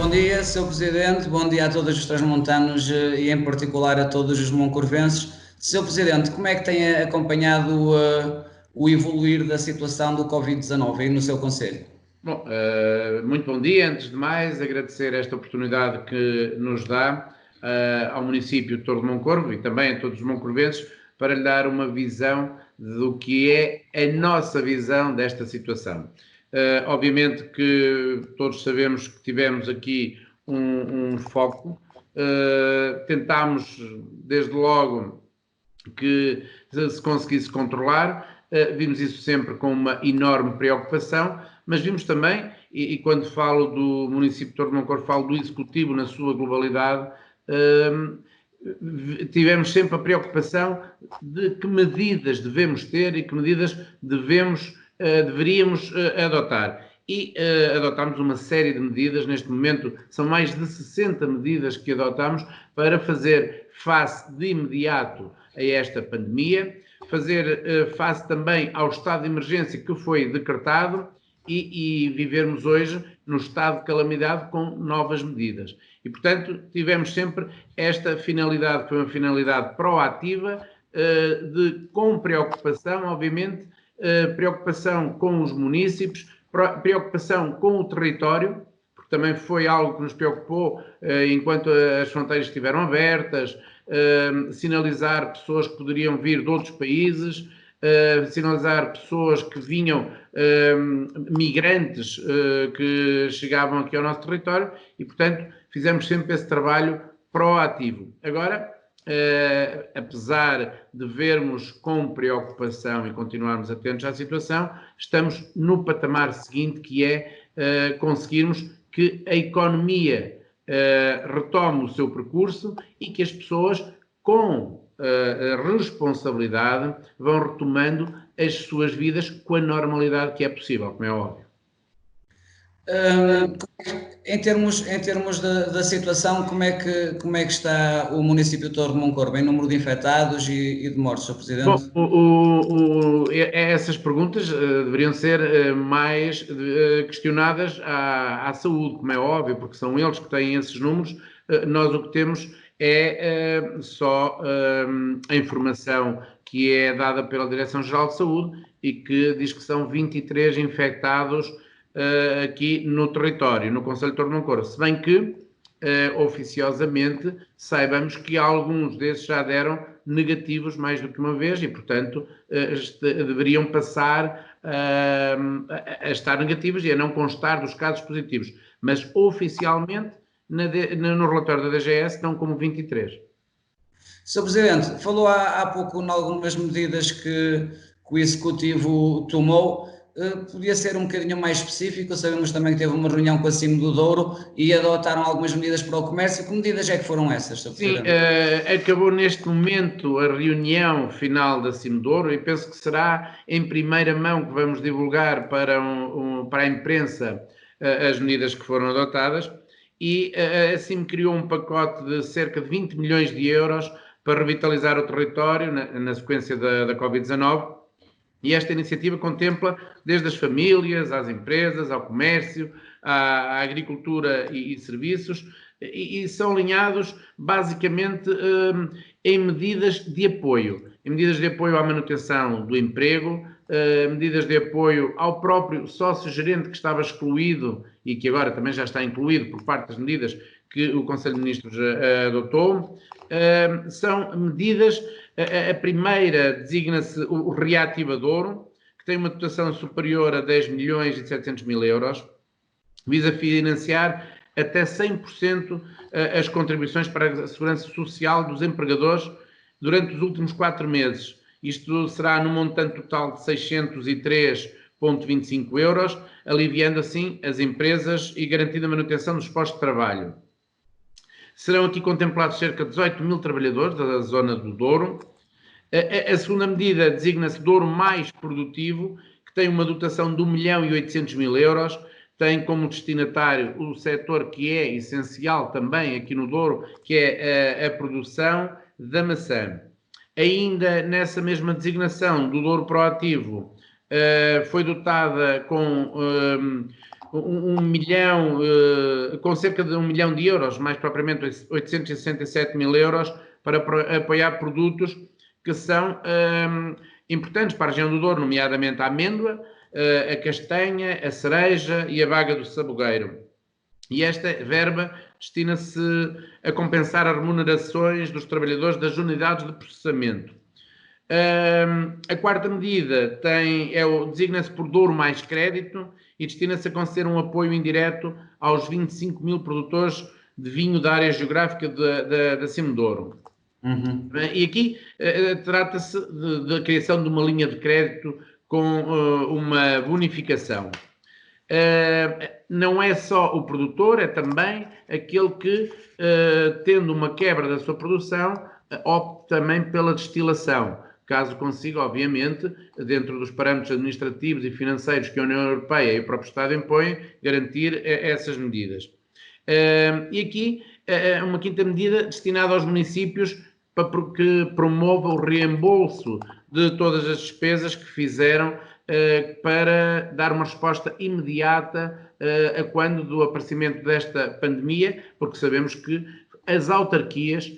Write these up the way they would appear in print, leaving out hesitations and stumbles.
bom dia, Sr. Presidente, bom dia a todos os transmontanos e em particular a todos os moncorvenses. Sr. Presidente, como é que tem acompanhado o evoluir da situação do Covid-19 aí no seu concelho? Bom, muito bom dia. Antes de mais, agradecer esta oportunidade que nos dá ao município de Torre de Moncorvo e também a todos os moncorvenses para lhe dar uma visão do que é a nossa visão desta situação. Obviamente que todos sabemos que tivemos aqui um foco. Tentámos, desde logo, que se conseguisse controlar. Vimos isso sempre com uma enorme preocupação, mas vimos também, e quando falo do município de Torre de Moncorvo, falo do Executivo na sua globalidade, tivemos sempre a preocupação de que medidas devemos ter e que medidas deveríamos adotar. E adotámos uma série de medidas, neste momento são mais de 60 medidas que adotámos para fazer face de imediato a esta pandemia, fazer face também ao estado de emergência que foi decretado e vivermos hoje no estado de calamidade com novas medidas. E, portanto, tivemos sempre esta finalidade, que foi uma finalidade proativa, com preocupação, obviamente, preocupação com os munícipes, preocupação com o território, porque também foi algo que nos preocupou enquanto as fronteiras estiveram abertas, sinalizar pessoas que poderiam vir de outros países, sinalizar pessoas que vinham, migrantes que chegavam aqui ao nosso território e, portanto, fizemos sempre esse trabalho proativo. Agora, apesar de vermos com preocupação e continuarmos atentos à situação, estamos no patamar seguinte, que é conseguirmos que a economia retome o seu percurso e que as pessoas, com responsabilidade, vão retomando as suas vidas com a normalidade que é possível, como é óbvio. Em termos da situação, como é que está o município de Torre de Moncorvo em número de infectados e de mortos, Sr. Presidente? Bom, essas perguntas deveriam ser mais questionadas à saúde, como é óbvio, porque são eles que têm esses números. Nós o que temos é só a informação que é dada pela Direção-Geral de Saúde e que diz que são 23 infectados aqui no território, no concelho de Torre de Moncorvo, se bem que oficiosamente saibamos que alguns desses já deram negativos mais do que uma vez e, portanto, deveriam passar a estar negativos e a não constar dos casos positivos, mas oficialmente no relatório da DGS estão como 23. Sr. Presidente, falou há pouco em algumas medidas que o Executivo tomou. Podia ser um bocadinho mais específico. Sabemos também que teve uma reunião com a Cimo do Douro e adotaram algumas medidas para o comércio. Que medidas é que foram essas, Sr. Presidente? Sim, acabou neste momento a reunião final da Cimo do Douro e penso que será em primeira mão que vamos divulgar para a imprensa as medidas que foram adotadas e a Cimo criou um pacote de cerca de 20 milhões de euros para revitalizar o território na sequência da Covid-19. E esta iniciativa contempla desde as famílias, às empresas, ao comércio, à agricultura e serviços, e são alinhados basicamente em medidas de apoio. Em medidas de apoio à manutenção do emprego, medidas de apoio ao próprio sócio-gerente que estava excluído e que agora também já está incluído por parte das medidas que o Conselho de Ministros adotou. São medidas. A primeira designa-se o reativador, que tem uma dotação superior a 10 milhões e 700 mil euros, visa financiar até 100% as contribuições para a segurança social dos empregadores durante os últimos 4 meses. Isto será num montante total de 603,25 euros, aliviando assim as empresas e garantindo a manutenção dos postos de trabalho. Serão aqui contemplados cerca de 18 mil trabalhadores da zona do Douro. A segunda medida designa-se Douro Mais Produtivo, que tem uma dotação de 1 milhão e 800 mil euros, tem como destinatário o setor que é essencial também aqui no Douro, que é a produção da maçã. Ainda nessa mesma designação do Douro Proativo, foi dotada com milhão, com cerca de 1 milhão de euros, mais propriamente 867 mil euros, para apoiar produtos que são importantes para a região do Douro, nomeadamente a amêndoa, a castanha, a cereja e a baga do sabogueiro. E esta verba destina-se a compensar as remunerações dos trabalhadores das unidades de processamento. A quarta medida designa-se por Douro Mais Crédito e destina-se a conceder um apoio indireto aos 25 mil produtores de vinho da área geográfica da Cimo Douro. Uhum. E aqui trata-se da criação de uma linha de crédito com uma bonificação. Não é só o produtor, é também aquele que, tendo uma quebra da sua produção, opte também pela destilação, caso consiga, obviamente, dentro dos parâmetros administrativos e financeiros que a União Europeia e o próprio Estado impõem, garantir essas medidas. E aqui, uma quinta medida destinada aos municípios para que promova o reembolso de todas as despesas que fizeram para dar uma resposta imediata a quando do aparecimento desta pandemia, porque sabemos que as autarquias,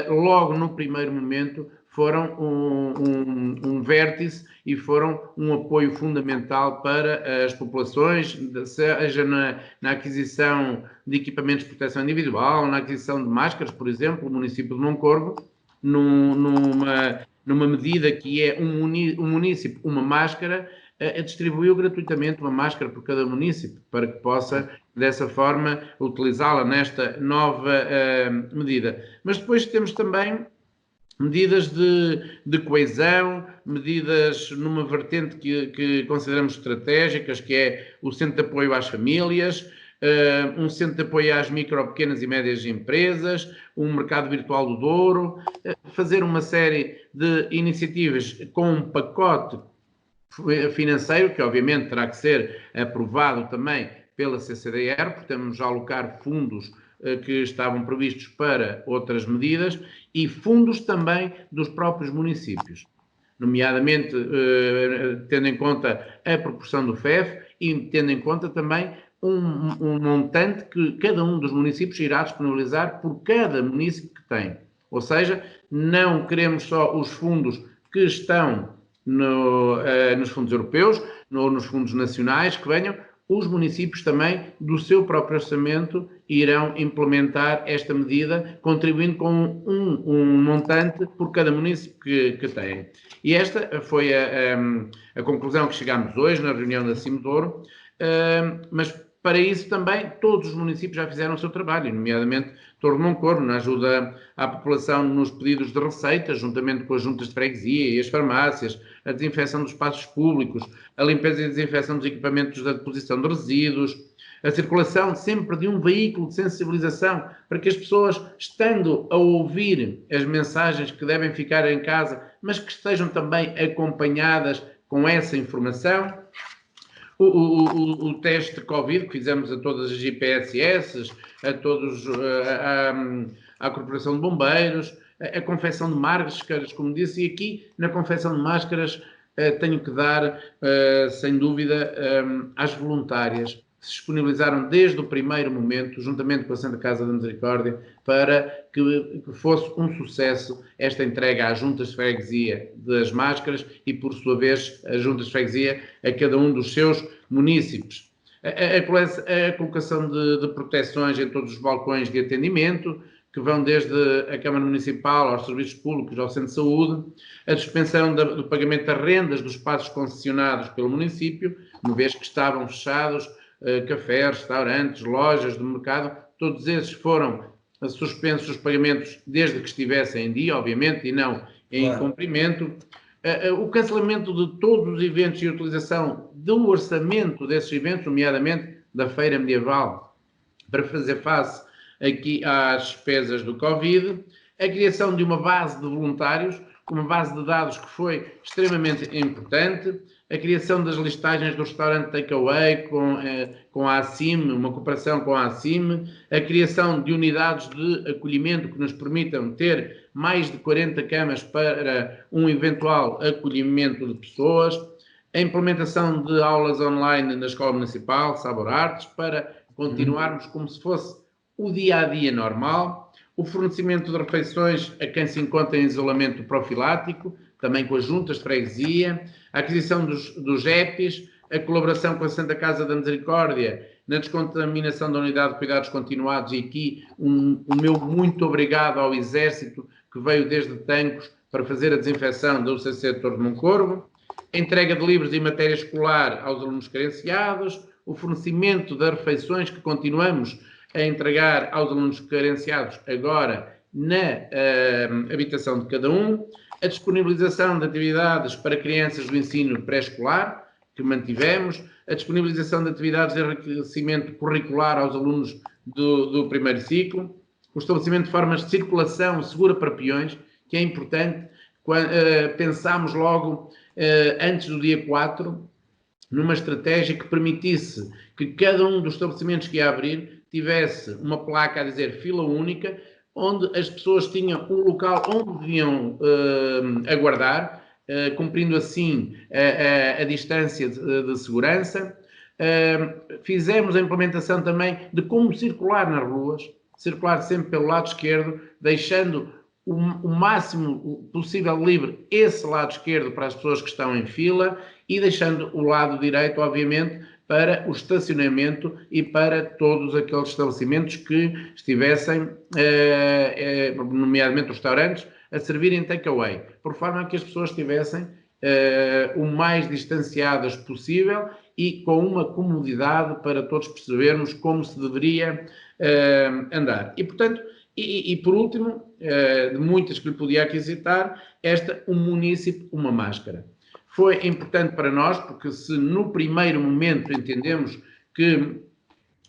logo no primeiro momento, foram um vértice e foram um apoio fundamental para as populações, seja na aquisição de equipamentos de proteção individual, na aquisição de máscaras, por exemplo, o município de Moncorvo, numa medida que é um município, uma máscara, distribuiu gratuitamente uma máscara por cada município, para que possa, dessa forma, utilizá-la nesta nova medida. Mas depois temos também medidas de coesão, medidas numa vertente que consideramos estratégicas, que é o Centro de Apoio às Famílias, um Centro de Apoio às micro, pequenas e médias empresas, um Mercado Virtual do Douro, fazer uma série de iniciativas com um pacote financeiro, que obviamente terá que ser aprovado também pela CCDR, porque temos a alocar fundos que estavam previstos para outras medidas e fundos também dos próprios municípios, nomeadamente tendo em conta a proporção do FEF e tendo em conta também um montante que cada um dos municípios irá disponibilizar por cada município que tem. Ou seja, não queremos só os fundos que estão nos fundos europeus ou nos fundos nacionais que venham, os municípios também, do seu próprio orçamento, irão implementar esta medida, contribuindo com um montante por cada município que tem. E esta foi a conclusão que chegámos hoje na reunião da Cimo Douro, mas para isso também todos os municípios já fizeram o seu trabalho, nomeadamente Torre de Moncorvo, na ajuda à população nos pedidos de receitas, juntamente com as juntas de freguesia e as farmácias, a desinfecção dos espaços públicos, a limpeza e desinfecção dos equipamentos da deposição de resíduos, a circulação sempre de um veículo de sensibilização para que as pessoas, estando a ouvir as mensagens que devem ficar em casa, mas que estejam também acompanhadas com essa informação. O teste Covid que fizemos a todas as IPSS, à Corporação de Bombeiros, a confecção de máscaras, como disse, e aqui na confecção de máscaras tenho que dar, sem dúvida, às voluntárias que se disponibilizaram desde o primeiro momento, juntamente com a Santa Casa da Misericórdia, para que fosse um sucesso esta entrega às juntas de freguesia das máscaras e, por sua vez, às juntas de freguesia a cada um dos seus municípios. A colocação de proteções em todos os balcões de atendimento, que vão desde a Câmara Municipal aos serviços públicos, ao Centro de Saúde, a suspensão do pagamento das rendas dos espaços concessionados pelo município, uma vez que estavam fechados cafés, restaurantes, lojas de mercado, todos esses foram suspensos os pagamentos desde que estivessem em dia, obviamente, e não em incumprimento. O cancelamento de todos os eventos e a utilização do orçamento desses eventos, nomeadamente da Feira Medieval, para fazer face aqui às despesas do Covid, a criação de uma base de voluntários, uma base de dados que foi extremamente importante, a criação das listagens do restaurante Takeaway com a ACIM, uma cooperação com a ACIM, a criação de unidades de acolhimento que nos permitam ter mais de 40 camas para um eventual acolhimento de pessoas, A implementação de aulas online na Escola Municipal, Sabor Artes, para continuarmos como se fosse o dia-a-dia normal. O fornecimento de refeições a quem se encontra em isolamento profilático, também com as juntas de freguesia. A aquisição dos EPIs, a colaboração com a Santa Casa da Misericórdia na descontaminação da unidade de cuidados continuados, e aqui o meu muito obrigado ao Exército, que veio desde Tancos para fazer a desinfecção da UCC de Torre de Moncorvo, a entrega de livros e matéria escolar aos alunos carenciados, o fornecimento de refeições que continuamos a entregar aos alunos carenciados agora na habitação de cada um, a disponibilização de atividades para crianças do ensino pré-escolar, que mantivemos, a disponibilização de atividades de enriquecimento curricular aos alunos do primeiro ciclo, o estabelecimento de formas de circulação segura para peões, que é importante. Pensámos logo, antes do dia 4, numa estratégia que permitisse que cada um dos estabelecimentos que ia abrir tivesse uma placa a dizer fila única, onde as pessoas tinham um local onde deviam aguardar, cumprindo assim a distância de segurança. Fizemos a implementação também de como circular nas ruas, circular sempre pelo lado esquerdo, deixando o máximo possível livre esse lado esquerdo para as pessoas que estão em fila e deixando o lado direito, obviamente, para o estacionamento e para todos aqueles estabelecimentos que estivessem, nomeadamente os restaurantes, a servirem takeaway, por forma que as pessoas estivessem o mais distanciadas possível e com uma comodidade para todos percebermos como se deveria andar. E, portanto, e por último, de muitas que lhe podia aqui citar, um munícipe, uma máscara. Foi importante para nós, porque se no primeiro momento entendemos que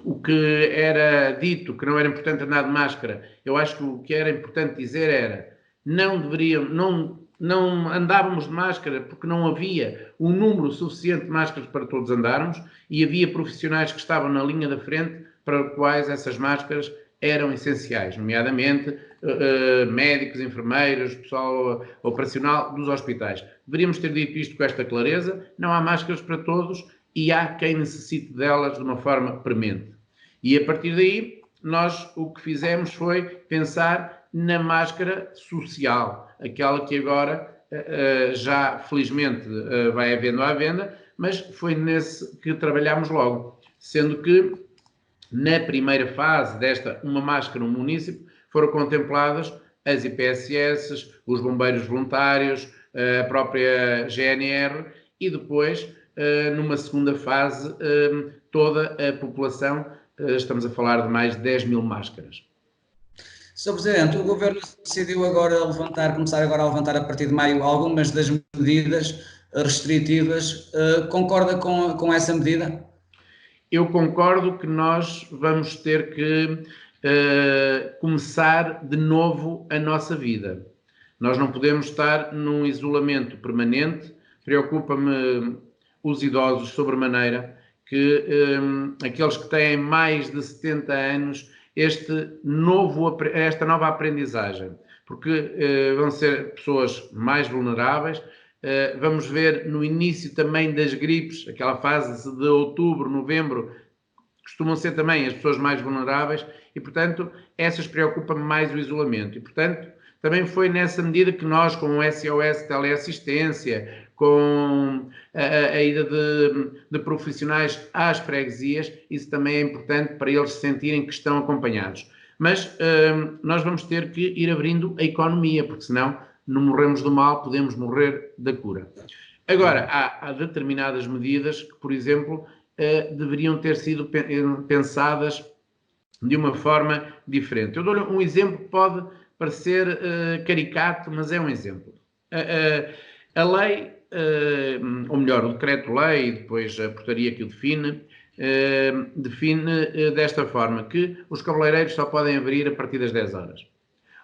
o que era dito, que não era importante andar de máscara, eu acho que o que era importante dizer era não andávamos de máscara porque não havia um número suficiente de máscaras para todos andarmos e havia profissionais que estavam na linha da frente para os quais essas máscaras eram essenciais, nomeadamente médicos, enfermeiros, pessoal operacional dos hospitais. Deveríamos ter dito isto com esta clareza: não há máscaras para todos e há quem necessite delas de uma forma premente. E a partir daí, nós o que fizemos foi pensar na máscara social, aquela que agora já felizmente vai havendo à venda, mas foi nesse que trabalhámos logo, sendo que na primeira fase desta Uma Máscara, um Munícipe, foram contempladas as IPSS, os bombeiros voluntários, a própria GNR e depois, numa segunda fase, toda a população. Estamos a falar de mais de 10 mil máscaras. Sr. Presidente, o Governo decidiu começar agora a levantar a partir de maio algumas das medidas restritivas. Concorda com essa medida? Eu concordo que nós vamos ter que começar de novo a nossa vida. Nós não podemos estar num isolamento permanente. Preocupa-me os idosos sobremaneira, que aqueles que têm mais de 70 anos, esta nova aprendizagem, porque vão ser pessoas mais vulneráveis. Vamos ver no início também das gripes, aquela fase de outubro, novembro, costumam ser também as pessoas mais vulneráveis e, portanto, essas preocupa-me mais o isolamento. E, portanto, também foi nessa medida que nós, com o SOS Teleassistência, com a ida de profissionais às freguesias, isso também é importante para eles sentirem que estão acompanhados. Mas nós vamos ter que ir abrindo a economia, porque senão não morremos do mal, podemos morrer da cura. Agora, há determinadas medidas que, por exemplo, deveriam ter sido pensadas de uma forma diferente. Eu dou-lhe um exemplo que pode parecer caricato, mas é um exemplo. A lei, ou melhor, o decreto-lei, e depois a portaria que o define desta forma, que os cabeleireiros só podem abrir a partir das 10 horas.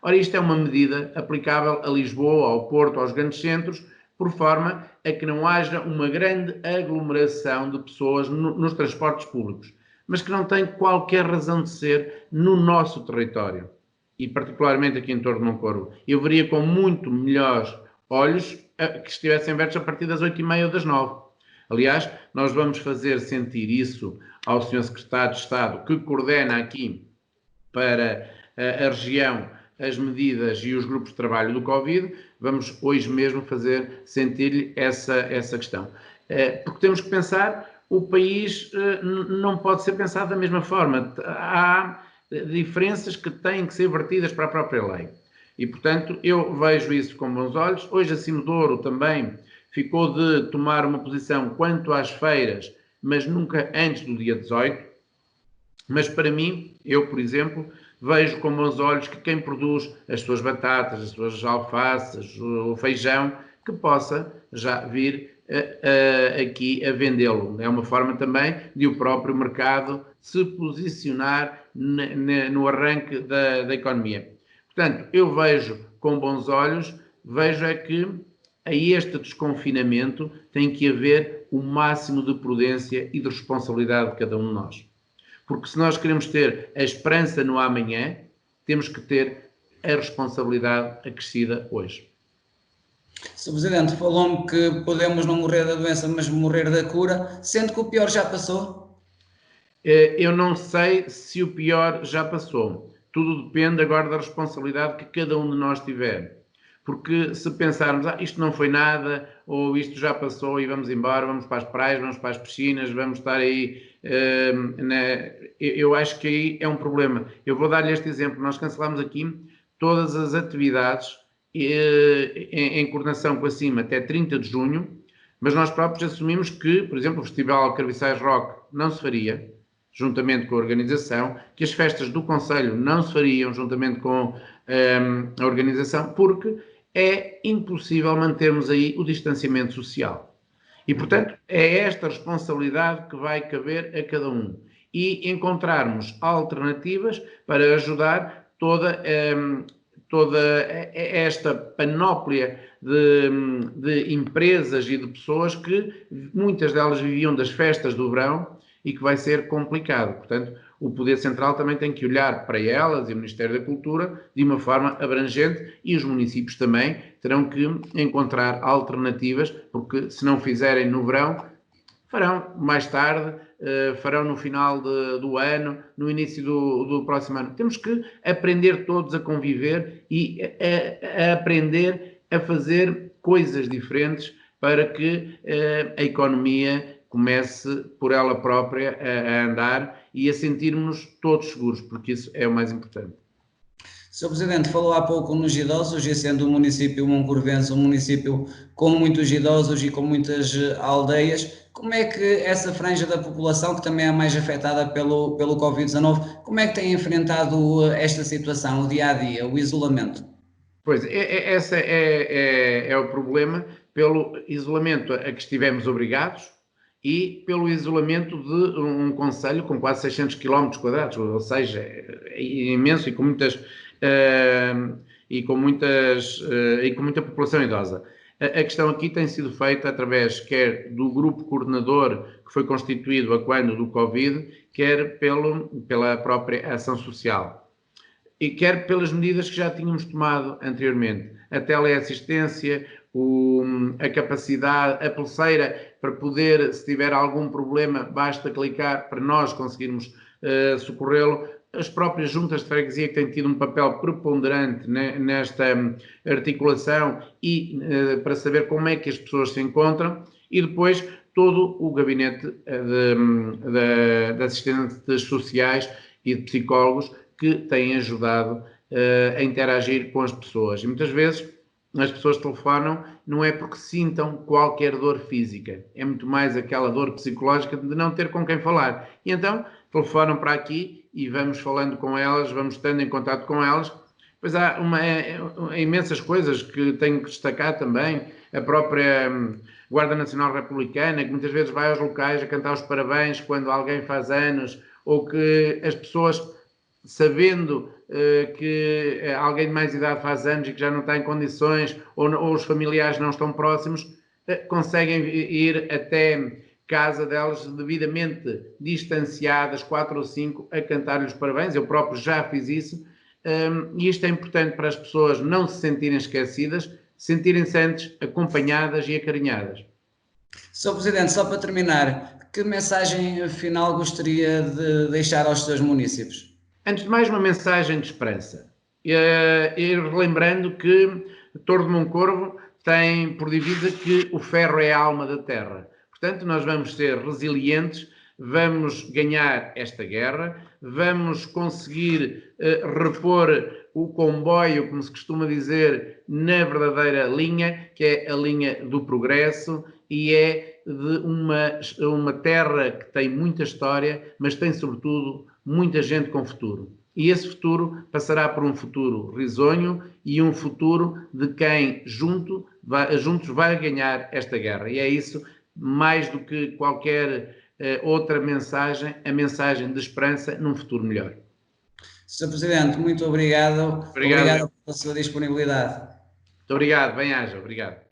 Ora, isto é uma medida aplicável a Lisboa, ao Porto, aos grandes centros, por forma a que não haja uma grande aglomeração de pessoas nos transportes públicos, mas que não tem qualquer razão de ser no nosso território, e particularmente aqui em Torre de Moncorvo. Eu veria com muito melhores olhos que estivessem abertos a partir das 8h30 ou das 9h. Aliás, nós vamos fazer sentir isso ao Sr. Secretário de Estado, que coordena aqui para a região as medidas e os grupos de trabalho do Covid. Vamos hoje mesmo fazer sentir-lhe essa questão. Porque temos que pensar, o país não pode ser pensado da mesma forma. Há diferenças que têm que ser vertidas para a própria lei. E, portanto, eu vejo isso com bons olhos. Hoje a Cimedouro também ficou de tomar uma posição quanto às feiras, mas nunca antes do dia 18. Mas para mim, eu, por exemplo, vejo com bons olhos que quem produz as suas batatas, as suas alfaces, o feijão, que possa já vir aqui a vendê-lo. É uma forma também de o próprio mercado se posicionar no arranque da economia. Portanto, eu vejo com bons olhos, vejo é que a este desconfinamento tem que haver o máximo de prudência e de responsabilidade de cada um de nós. Porque se nós queremos ter a esperança no amanhã, temos que ter a responsabilidade acrescida hoje. Sr. Presidente, falou-me que podemos não morrer da doença, mas morrer da cura, sendo que o pior já passou? Eu não sei se o pior já passou. Tudo depende agora da responsabilidade que cada um de nós tiver. Porque se pensarmos, isto não foi nada, ou isto já passou e vamos embora, vamos para as praias, vamos para as piscinas, vamos estar aí, eu acho que aí é um problema. Eu vou dar-lhe este exemplo. Nós cancelamos aqui todas as atividades em coordenação com a CIMA até 30 de junho, mas nós próprios assumimos que, por exemplo, o Festival Alcarviçais Rock não se faria, juntamente com a organização, que as festas do Conselho não se fariam juntamente com a organização, porque é impossível mantermos aí o distanciamento social. E, portanto, é esta responsabilidade que vai caber a cada um. E encontrarmos alternativas para ajudar toda esta panóplia de empresas e de pessoas que muitas delas viviam das festas do verão e que vai ser complicado. Portanto, o Poder Central também tem que olhar para elas e o Ministério da Cultura de uma forma abrangente e os municípios também terão que encontrar alternativas, porque se não fizerem no verão, farão mais tarde, farão no final do ano, no início do próximo ano. Temos que aprender todos a conviver e a aprender a fazer coisas diferentes para que a economia comece por ela própria a andar e a sentirmos todos seguros, porque isso é o mais importante. Sr. Presidente, falou há pouco nos idosos, e sendo o município moncorvense um município com muitos idosos e com muitas aldeias, como é que essa franja da população, que também é mais afetada pelo Covid-19, como é que tem enfrentado esta situação, o dia-a-dia, o isolamento? Pois, esse é o problema, pelo isolamento a que estivemos obrigados, e pelo isolamento de um concelho com quase 600 km quadrados, ou seja, é imenso e com muita população idosa. A questão aqui tem sido feita através quer do grupo coordenador que foi constituído a quando do Covid, quer pela própria ação social. E quer pelas medidas que já tínhamos tomado anteriormente. A teleassistência, a capacidade, a pulseira para poder, se tiver algum problema, basta clicar para nós conseguirmos socorrê-lo. As próprias juntas de freguesia que têm tido um papel preponderante nesta articulação e para saber como é que as pessoas se encontram, e depois todo o gabinete de assistentes sociais e de psicólogos que têm ajudado a interagir com as pessoas. E muitas vezes as pessoas telefonam não é porque sintam qualquer dor física, é muito mais aquela dor psicológica de não ter com quem falar. E então telefonam para aqui e vamos falando com elas, vamos estando em contato com elas. Pois há imensas coisas que tenho que destacar também. A própria Guarda Nacional Republicana, que muitas vezes vai aos locais a cantar os parabéns quando alguém faz anos, ou que as pessoas, sabendo que alguém de mais idade faz anos e que já não está em condições, ou os familiares não estão próximos, conseguem ir até casa delas devidamente distanciadas, 4 ou 5, a cantar-lhes parabéns. Eu próprio já fiz isso, e isto é importante para as pessoas não se sentirem esquecidas, sentirem-se antes acompanhadas e acarinhadas. Sr. Presidente, só para terminar, que mensagem final gostaria de deixar aos seus municípios? Antes de mais, uma mensagem de esperança. E relembrando que Torre de Moncorvo tem por divisa que o ferro é a alma da terra. Portanto, nós vamos ser resilientes, vamos ganhar esta guerra, vamos conseguir repor o comboio, como se costuma dizer, na verdadeira linha, que é a linha do progresso, e é de uma terra que tem muita história, mas tem, sobretudo, muita gente com futuro. E esse futuro passará por um futuro risonho e um futuro de quem juntos vai ganhar esta guerra. E é isso, mais do que qualquer outra mensagem, a mensagem de esperança num futuro melhor. Sr. Presidente, muito obrigado. Obrigado. Obrigado pela sua disponibilidade. Muito obrigado. Bem-aja. Obrigado.